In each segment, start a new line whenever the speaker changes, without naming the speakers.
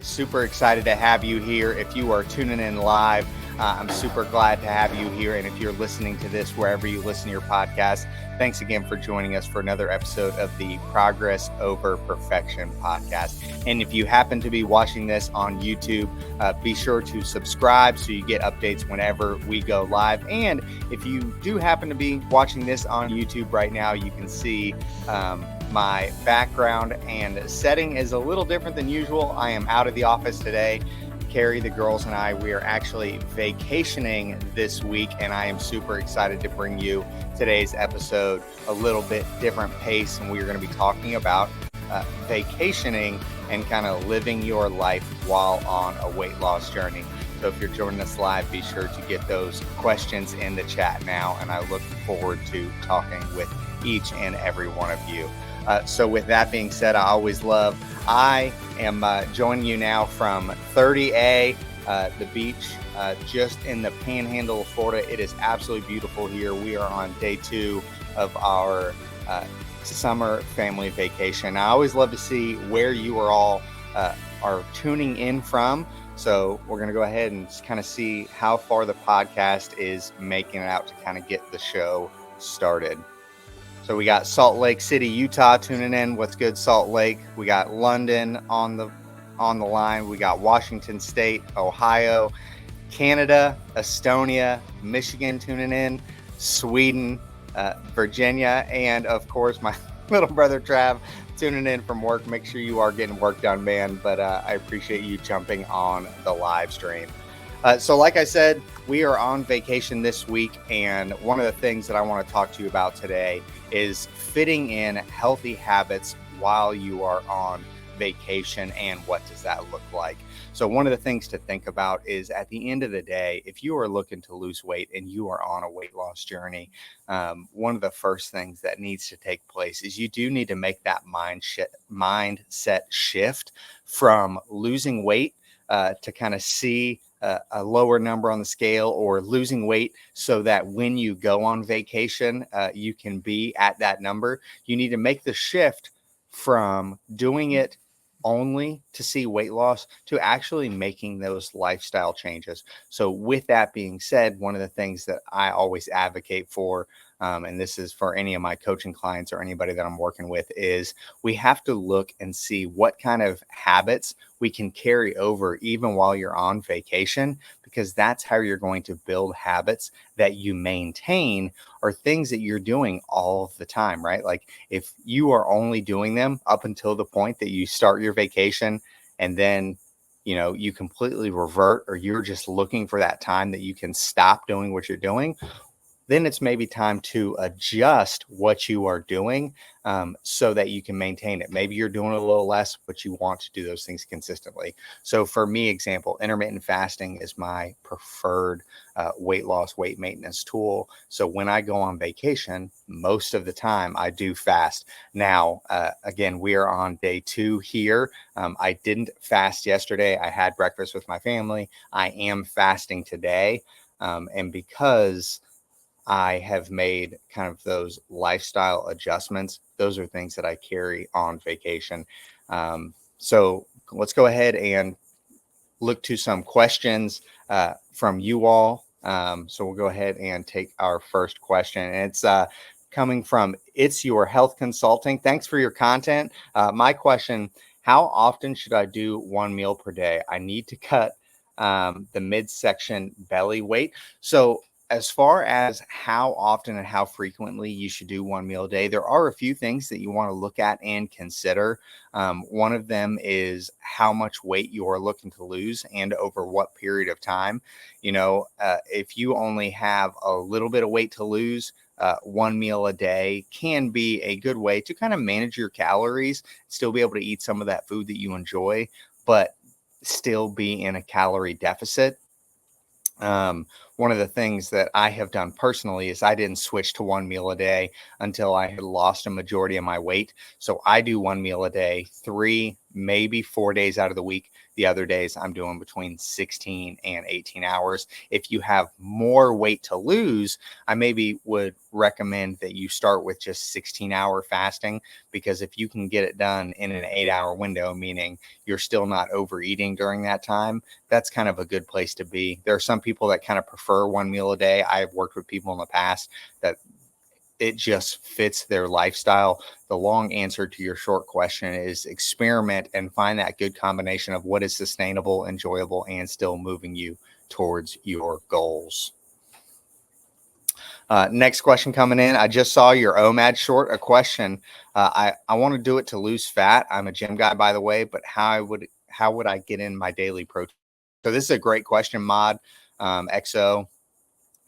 Super excited to have you here. If you are tuning in live, I'm super glad to have you here. And if you're listening to this wherever you listen to your podcast, thanks again for joining us for another episode of the Progress Over Perfection podcast. And if you happen to be watching this on YouTube, be sure to subscribe so you get updates whenever we go live. And if you do happen to be watching this on YouTube right now, you can see my background and setting is a little different than usual. I am out of the office today. Carrie, the girls, and I, we are actually vacationing this week, and I am super excited to bring you today's episode a little bit different pace, and we are going to be talking about vacationing and kind of living your life while on a weight loss journey. So if you're joining us live, be sure to get those questions in the chat now, and I look forward to talking with each and every one of you. So with that being said, I am joining you now from 30A, the beach, just in the panhandle of Florida. It is absolutely beautiful here. We are on day 2 of our summer family vacation. I always love to see where you are all are tuning in from. So we're going to go ahead and just kind of see how far the podcast is making it out to kind of get the show started. So we got Salt Lake City, Utah tuning in. What's good, Salt Lake? We got London on the line. We got Washington State, Ohio, Canada, Estonia, Michigan tuning in, Sweden, Virginia, and of course my little brother Trav tuning in from work. Make sure you are getting work done, man. But I appreciate you jumping on the live stream. So like I said, we are on vacation this week, and one of the things that I want to talk to you about today is fitting in healthy habits while you are on vacation, and what does that look like? So one of the things to think about is, at the end of the day, if you are looking to lose weight and you are on a weight loss journey, one of the first things that needs to take place is you do need to make that mindset shift from losing weight to kind of see a lower number on the scale, or losing weight so that when you go on vacation, you can be at that number. You need to make the shift from doing it only to see weight loss to actually making those lifestyle changes. So with that being said, one of the things that I always advocate for, and this is for any of my coaching clients or anybody that I'm working with, is we have to look and see what kind of habits we can carry over even while you're on vacation, because that's how you're going to build habits that you maintain, or things that you're doing all of the time, right? Like if you are only doing them up until the point that you start your vacation, and then you completely revert, or you're just looking for that time that you can stop doing what you're doing, then it's maybe time to adjust what you are doing so that you can maintain it. Maybe you're doing a little less, but you want to do those things consistently. So for me, example, intermittent fasting is my preferred weight loss, weight maintenance tool. So when I go on vacation, most of the time I do fast. Now, again, we are on day 2 here. I didn't fast yesterday. I had breakfast with my family. I am fasting today. And because I have made kind of those lifestyle adjustments, those are things that I carry on vacation. So let's go ahead and look to some questions from you all. So we'll go ahead and take our first question. And it's coming from It's Your Health Consulting. Thanks for your content. My question: how often should I do one meal per day? I need to cut the midsection belly weight. So as far as how often and how frequently you should do one meal a day, there are a few things that you want to look at and consider. One of them is how much weight you are looking to lose and over what period of time. If you only have a little bit of weight to lose, one meal a day can be a good way to kind of manage your calories, still be able to eat some of that food that you enjoy, but still be in a calorie deficit. one of the things that I have done personally is I didn't switch to one meal a day until I had lost a majority of my weight. So I do one meal a day, 3, maybe 4 days out of the week. The other days I'm doing between 16 and 18 hours. If you have more weight to lose, I maybe would recommend that you start with just 16-hour fasting, because if you can get it done in an 8-hour window, meaning you're still not overeating during that time, that's kind of a good place to be. There are some people that kind of prefer one meal a day. I've worked with people in the past that it just fits their lifestyle. The long answer to your short question is experiment and find that good combination of what is sustainable, enjoyable, and still moving you towards your goals. Next question coming in. I just saw your OMAD short. A question. I want to do it to lose fat. I'm a gym guy, by the way, but how would I get in my daily protein? So this is a great question, Mod XO.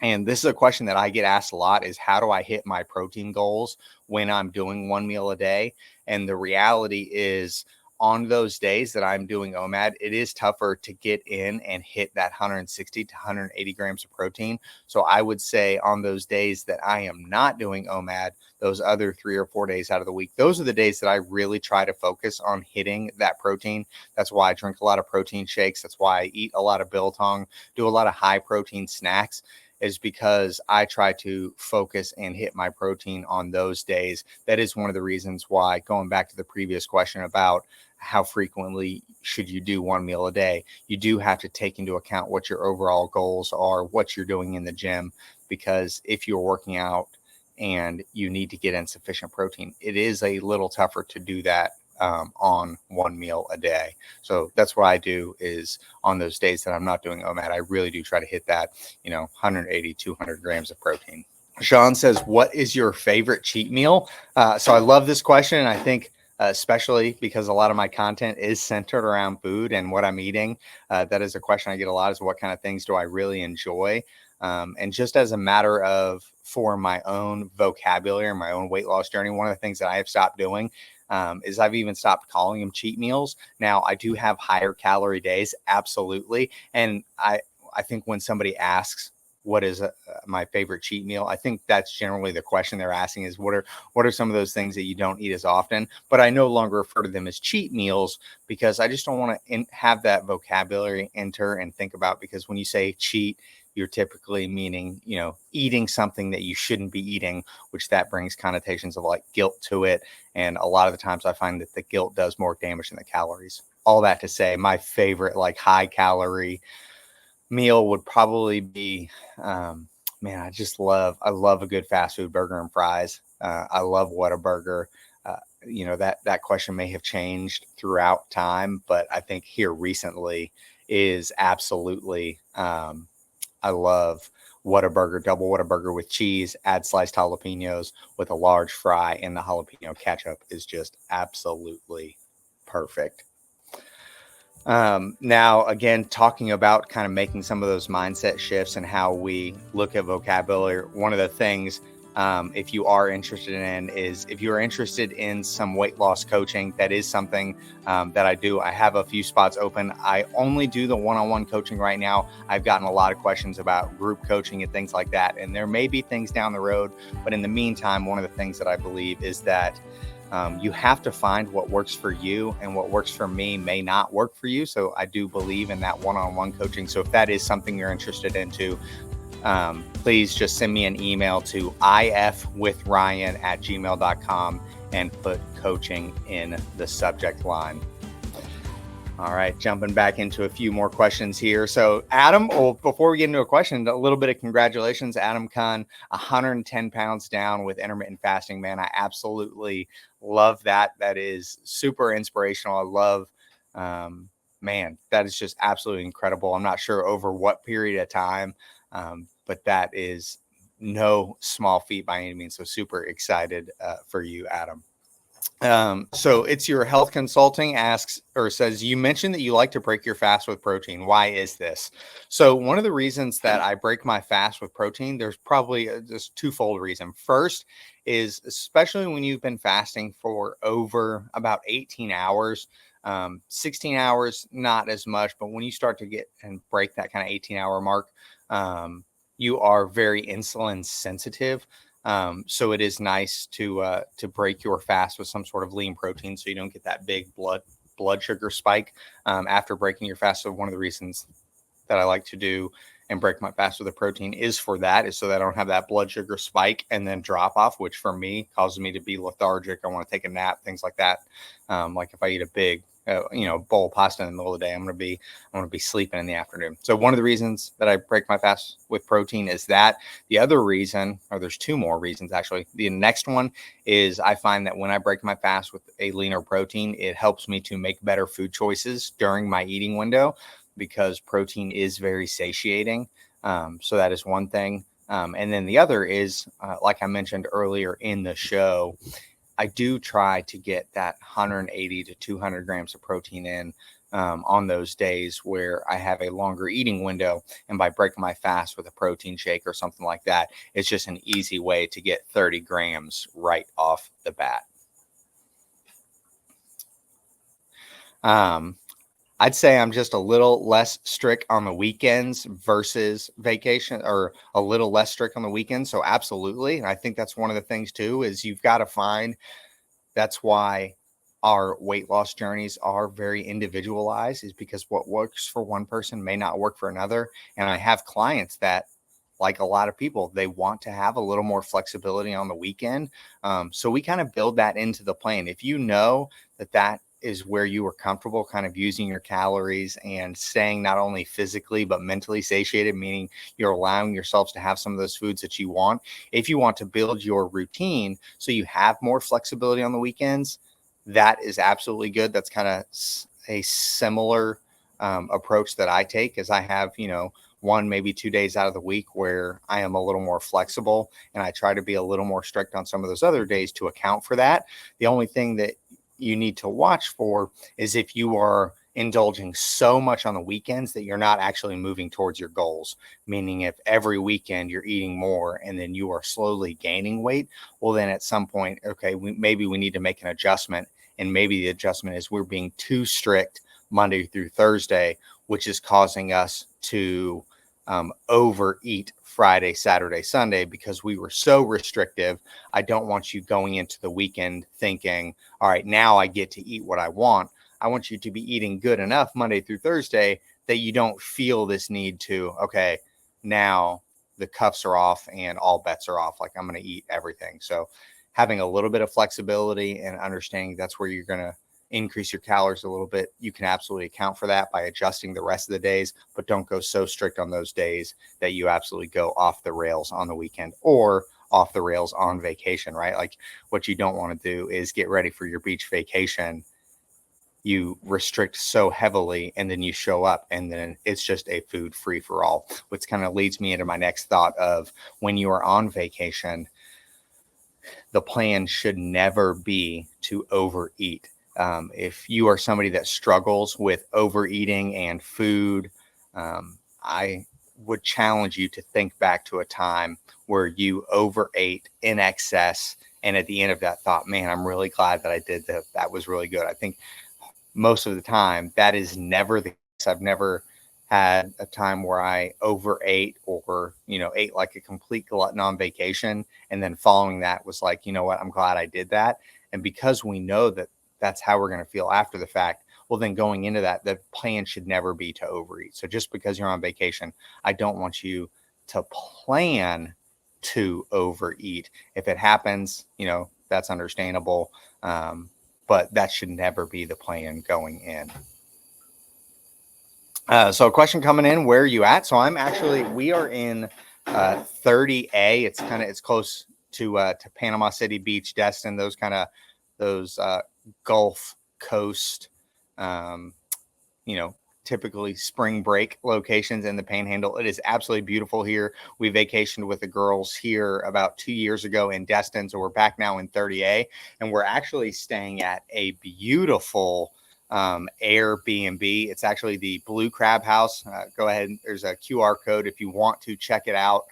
And this is a question that I get asked a lot, is how do I hit my protein goals when I'm doing one meal a day? And the reality is, on those days that I'm doing OMAD, it is tougher to get in and hit that 160 to 180 grams of protein. So I would say on those days that I am not doing OMAD, those other 3 or 4 days out of the week, those are the days that I really try to focus on hitting that protein. That's why I drink a lot of protein shakes. That's why I eat a lot of biltong, do a lot of high protein snacks, is because I try to focus and hit my protein on those days. That is one of the reasons why, going back to the previous question about how frequently should you do one meal a day, you do have to take into account what your overall goals are, what you're doing in the gym, because if you're working out and you need to get in sufficient protein, it is a little tougher to do that on one meal a day. So that's what I do, is on those days that I'm not doing OMAD, I really do try to hit that, 180, 200 grams of protein. Sean says, what is your favorite cheat meal? So I love this question. And I think especially because a lot of my content is centered around food and what I'm eating. That is a question I get a lot, is what kind of things do I really enjoy? And just as a matter of, for my own vocabulary and my own weight loss journey, one of the things that I have stopped doing is I've even stopped calling them cheat meals. Now, I do have higher calorie days, absolutely. And I think when somebody asks, what is my favorite cheat meal, I think that's generally the question they're asking, is what are some of those things that you don't eat as often? But I no longer refer to them as cheat meals, because I just don't want to have that vocabulary enter and think about, because when you say cheat, you're typically meaning, eating something that you shouldn't be eating, which that brings connotations of like guilt to it. And a lot of the times I find that the guilt does more damage than the calories. All that to say, my favorite like high calorie meal would probably be, I love a good fast food burger and fries. I love Whataburger. That question may have changed throughout time, but I think here recently is absolutely, I love Whataburger, double Whataburger with cheese, add sliced jalapenos with a large fry, and the jalapeno ketchup is just absolutely perfect. Now, again, talking about kind of making some of those mindset shifts and how we look at vocabulary, one of the things, if you are interested in, is if you are interested in some weight loss coaching, that is something that I do. I have a few spots open. I only do the one-on-one coaching right now. I've gotten a lot of questions about group coaching and things like that, and there may be things down the road. But in the meantime, one of the things that I believe is that you have to find what works for you, and what works for me may not work for you. So I do believe in that one-on-one coaching. So if that is something you're interested into, please just send me an email to ifwithryan@gmail.com and put coaching in the subject line. All right, jumping back into a few more questions here. So Adam, before we get into a question, a little bit of congratulations. Adam Kahn, 110 pounds down with intermittent fasting, man. I absolutely love that. That is super inspirational. I love, that is just absolutely incredible. I'm not sure over what period of time, but that is no small feat by any means. So super excited for you, Adam. So it's your health consulting asks, or says, you mentioned that you like to break your fast with protein. Why is this? So one of the reasons that I break my fast with protein, there's probably this twofold reason. First is, especially when you've been fasting for over about 18 hours, 16 hours, not as much, but when you start to get and break that kind of 18-hour mark, you are very insulin sensitive. So it is nice to break your fast with some sort of lean protein, so you don't get that big blood sugar spike after breaking your fast. So one of the reasons that I like to do and break my fast with a protein is for that, is so that I don't have that blood sugar spike and then drop off, which for me causes me to be lethargic. I want to take a nap, things like that. Like if I eat a big bowl of pasta in the middle of the day, I'm going to be sleeping in the afternoon. So one of the reasons that I break my fast with protein is that. The other reason, or there's two more reasons actually. The next one is I find that when I break my fast with a leaner protein, it helps me to make better food choices during my eating window, because protein is very satiating. So that is one thing. And then the other is, like I mentioned earlier in the show, I do try to get that 180 to 200 grams of protein in on those days where I have a longer eating window. And by breaking my fast with a protein shake or something like that, it's just an easy way to get 30 grams right off the bat. I'd say I'm just a little less strict on the weekends versus vacation, or a little less strict on the weekends. So absolutely. And I think that's one of the things too, is you've got to find, that's why our weight loss journeys are very individualized, is because what works for one person may not work for another. And I have clients that, like a lot of people, they want to have a little more flexibility on the weekend. So we kind of build that into the plan. If you know that is where you are comfortable kind of using your calories and staying not only physically but mentally satiated, meaning you're allowing yourselves to have some of those foods that you want. If you want to build your routine so you have more flexibility on the weekends, that is absolutely good. That's kind of a similar approach that I take, as I have, 1, maybe 2 days out of the week where I am a little more flexible, and I try to be a little more strict on some of those other days to account for that. The only thing that you need to watch for is if you are indulging so much on the weekends that you're not actually moving towards your goals. Meaning if every weekend you're eating more and then you are slowly gaining weight, well, then at some point, okay, maybe we need to make an adjustment. And maybe the adjustment is we're being too strict Monday through Thursday, which is causing us to overeat Friday, Saturday, Sunday, because we were so restrictive. I don't want you going into the weekend thinking, all right, now I get to eat what I want. I want you to be eating good enough Monday through Thursday that you don't feel this need to, okay, now the cuffs are off and all bets are off. Like, I'm going to eat everything. So having a little bit of flexibility and understanding that's where you're going to increase your calories a little bit, you can absolutely account for that by adjusting the rest of the days, but don't go so strict on those days that you absolutely go off the rails on the weekend or off the rails on vacation, right? Like, what you don't want to do is get ready for your beach vacation, you restrict so heavily, and then you show up and then it's just a food free for all, which kind of leads me into my next thought of, when you are on vacation, the plan should never be to overeat. If you are somebody that struggles with overeating and food, I would challenge you to think back to a time where you overate in excess. And at the end of that, thought, man, I'm really glad that I did that. That was really good. I think most of the time that is never the case. I've never had a time where I overate or, ate like a complete glutton on vacation. And then following that was like, you know what, I'm glad I did that. And because we know that that's how we're going to feel after the fact, well, then going into that, the plan should never be to overeat. So just because you're on vacation, I don't want you to plan to overeat. If it happens, that's understandable. But that should never be the plan going in. So a question coming in, where are you at? So we are in 30A. It's close to Panama City Beach, Destin, those Gulf Coast, typically spring break locations in the Panhandle. It is absolutely beautiful here. We vacationed with the girls here about 2 years ago in Destin. So we're back now in 30A, and we're actually staying at a beautiful Airbnb. It's actually the Blue Crab House. Go ahead. There's a QR code if you want to check it out.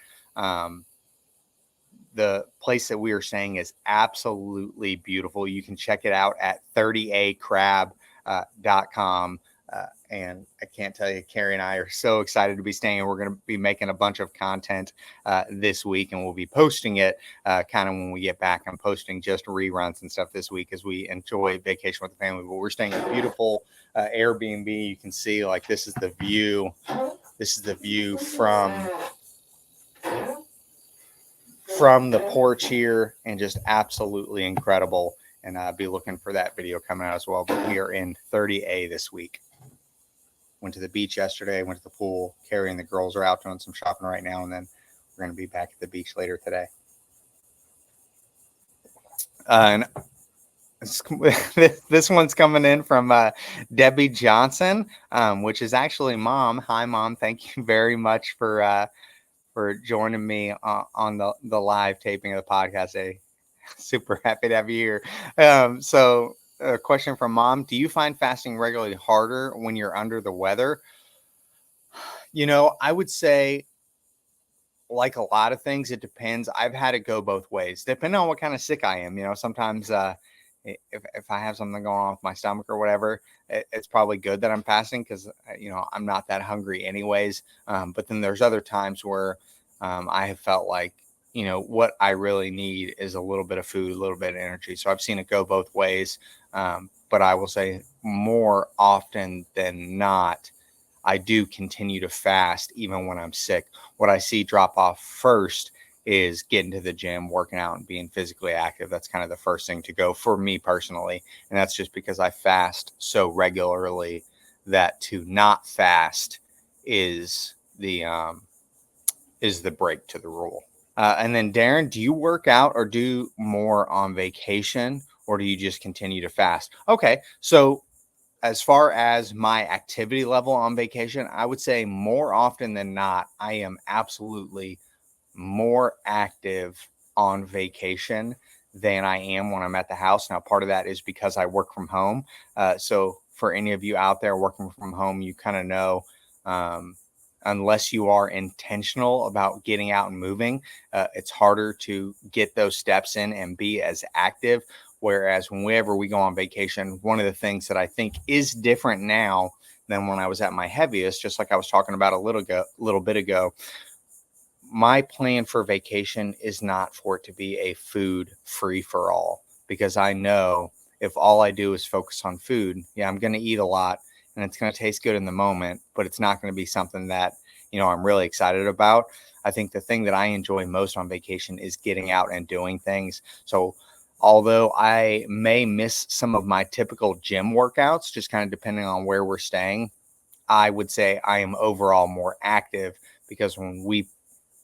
The place that we are staying is absolutely beautiful. You can check it out at 30acrab.com. And I can't tell you, Carrie and I are so excited to be staying. We're going to be making a bunch of content this week, and we'll be posting it kind of when we get back. I'm posting just reruns and stuff this week as we enjoy vacation with the family. But we're staying in a beautiful Airbnb. You can see, like, this is the view. This is the view from the porch here, and just absolutely incredible. And I'll be looking for that video coming out as well. But we are in 30A this week. Went to the beach yesterday, went to the pool. Carrie and the girls are out doing some shopping right now, and then we're going to be back at the beach later today. And this one's coming in from Debbie Johnson, which is actually Mom. Hi, Mom. Thank you very much for joining me on the live taping of the podcast today. Super happy to have you here. So a question from Mom: do you find fasting regularly harder when you're under the weather? I would say, like a lot of things, it depends. I've had it go both ways, depending on what kind of sick I am. Sometimes if I have something going on with my stomach or whatever, it's probably good that I'm fasting because, I'm not that hungry anyways. But then there's other times where I have felt like, what I really need is a little bit of food, a little bit of energy. So I've seen it go both ways. But I will say more often than not, I do continue to fast even when I'm sick. What I see drop off first is getting to the gym, working out, and being physically active. That's kind of the first thing to go for me personally. And that's just because I fast so regularly that to not fast is the break to the rule. And then Darren, do you work out or do more on vacation, or do you just continue to fast? Okay, so as far as my activity level on vacation, I would say more often than not, I am absolutely more active on vacation than I am when I'm at the house. Now, part of that is because I work from home. So for any of you out there working from home, you kind of know, unless you are intentional about getting out and moving, it's harder to get those steps in and be as active. Whereas whenever we go on vacation, one of the things that I think is different now than when I was at my heaviest, just like I was talking about a little bit ago, my plan for vacation is not for it to be a food free for all, because I know if all I do is focus on food, I'm going to eat a lot and it's going to taste good in the moment, but it's not going to be something that, I'm really excited about. I think the thing that I enjoy most on vacation is getting out and doing things. So although I may miss some of my typical gym workouts, just kind of depending on where we're staying, I would say I am overall more active, because when we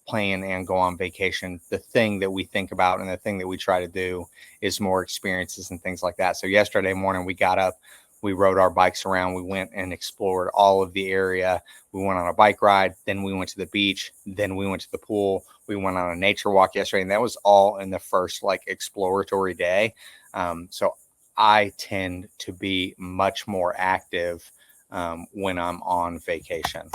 plan and go on vacation, the thing that we think about and the thing that we try to do is more experiences and things like that. So yesterday morning we got up, we rode our bikes around, we went and explored all of the area. We went on a bike ride, then we went to the beach, then we went to the pool, we went on a nature walk yesterday, and that was all in the first exploratory day. So I tend to be much more active when I'm on vacation.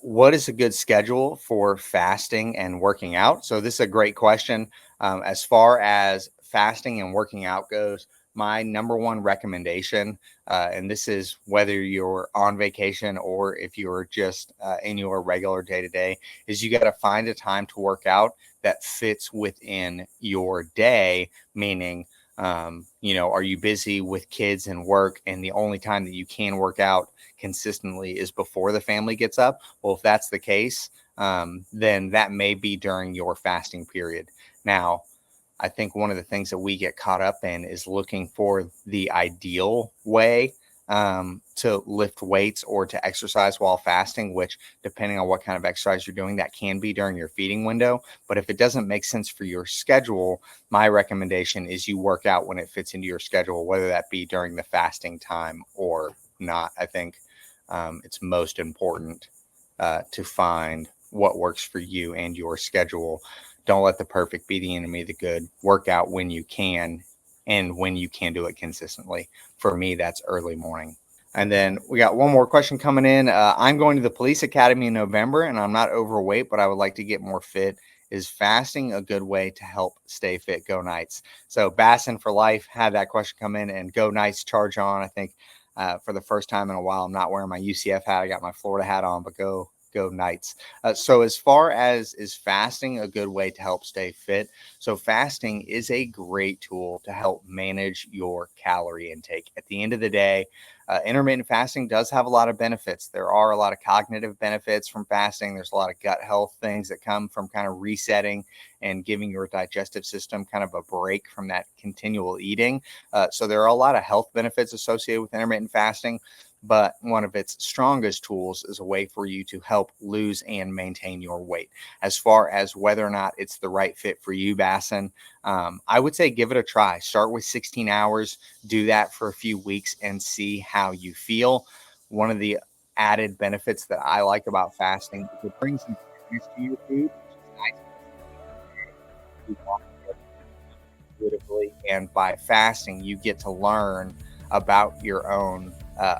What is a good schedule for fasting and working out? So this is a great question. As far as fasting and working out goes, my number one recommendation, and this is whether you're on vacation or if you're just in your regular day-to-day, is you got to find a time to work out that fits within your day, meaning, are you busy with kids and work, and the only time that you can work out consistently is before the family gets up? Well, if that's the case, then that may be during your fasting period. Now, I think one of the things that we get caught up in is looking for the ideal way to lift weights or to exercise while fasting, which, depending on what kind of exercise you're doing, that can be during your feeding window. But if it doesn't make sense for your schedule, my recommendation is you work out when it fits into your schedule, whether that be during the fasting time or not. I think it's most important to find what works for you and your schedule. Don't let the perfect be the enemy of the good. Work out when you can, and when you can do it consistently. For me, that's early morning. And then we got one more question coming in. I'm going to the police academy in November, and I'm not overweight, but I would like to get more fit. Is fasting a good way to help stay fit? Go Knights. So Bassin for life had that question come in, and Go Knights, charge on. I think for the first time in a while. I'm not wearing my UCF hat. I got my Florida hat on, but go Knights. So as far as is fasting a good way to help stay fit? So fasting is a great tool to help manage your calorie intake. At the end of the day, intermittent fasting does have a lot of benefits. There are a lot of cognitive benefits from fasting. There's a lot of gut health things that come from kind of resetting and giving your digestive system kind of a break from that continual eating. So there are a lot of health benefits associated with intermittent fasting. But one of its strongest tools is a way for you to help lose and maintain your weight. As far as whether or not it's the right fit for you, Basson, I would say give it a try. Start with 16 hours, do that for a few weeks and see how you feel. One of the added benefits that I like about fasting is it brings some fitness to your food, which is nice. You want to intuitively, and by fasting, you get to learn about your own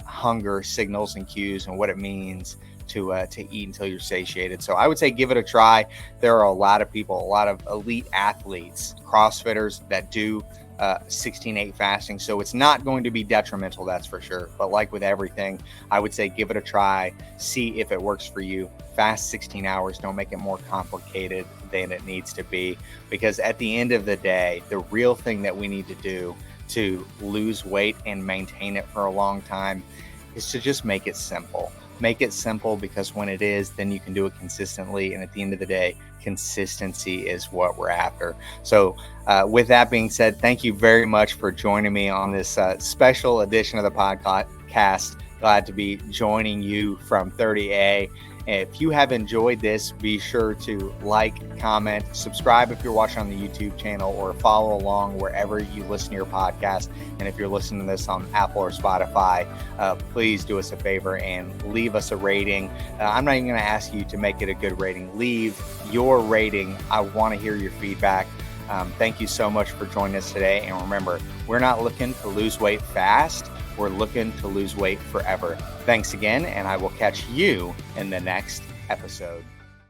hunger signals and cues and what it means to eat until you're satiated. So I would say give it a try. There are a lot of people, a lot of elite athletes, CrossFitters that do 16/8 fasting. So it's not going to be detrimental, that's for sure. But like with everything, I would say give it a try, see if it works for you. Fast 16 hours, don't make it more complicated than it needs to be. Because at the end of the day, the real thing that we need to do to lose weight and maintain it for a long time is to just make it simple. Make it simple, because when it is, then you can do it consistently. And at the end of the day, consistency is what we're after. So with that being said, thank you very much for joining me on this special edition of the podcast. Glad to be joining you from 30A. If you have enjoyed this, be sure to like, comment, subscribe if you're watching on the YouTube channel, or follow along wherever you listen to your podcast. And if you're listening to this on Apple or Spotify, please do us a favor and leave us a rating. I'm not even going to ask you to make it a good rating. Leave your rating. I want to hear your feedback. Thank you so much for joining us today. And remember, we're not looking to lose weight fast. We're looking to lose weight forever. Thanks again, and I will catch you in the next episode.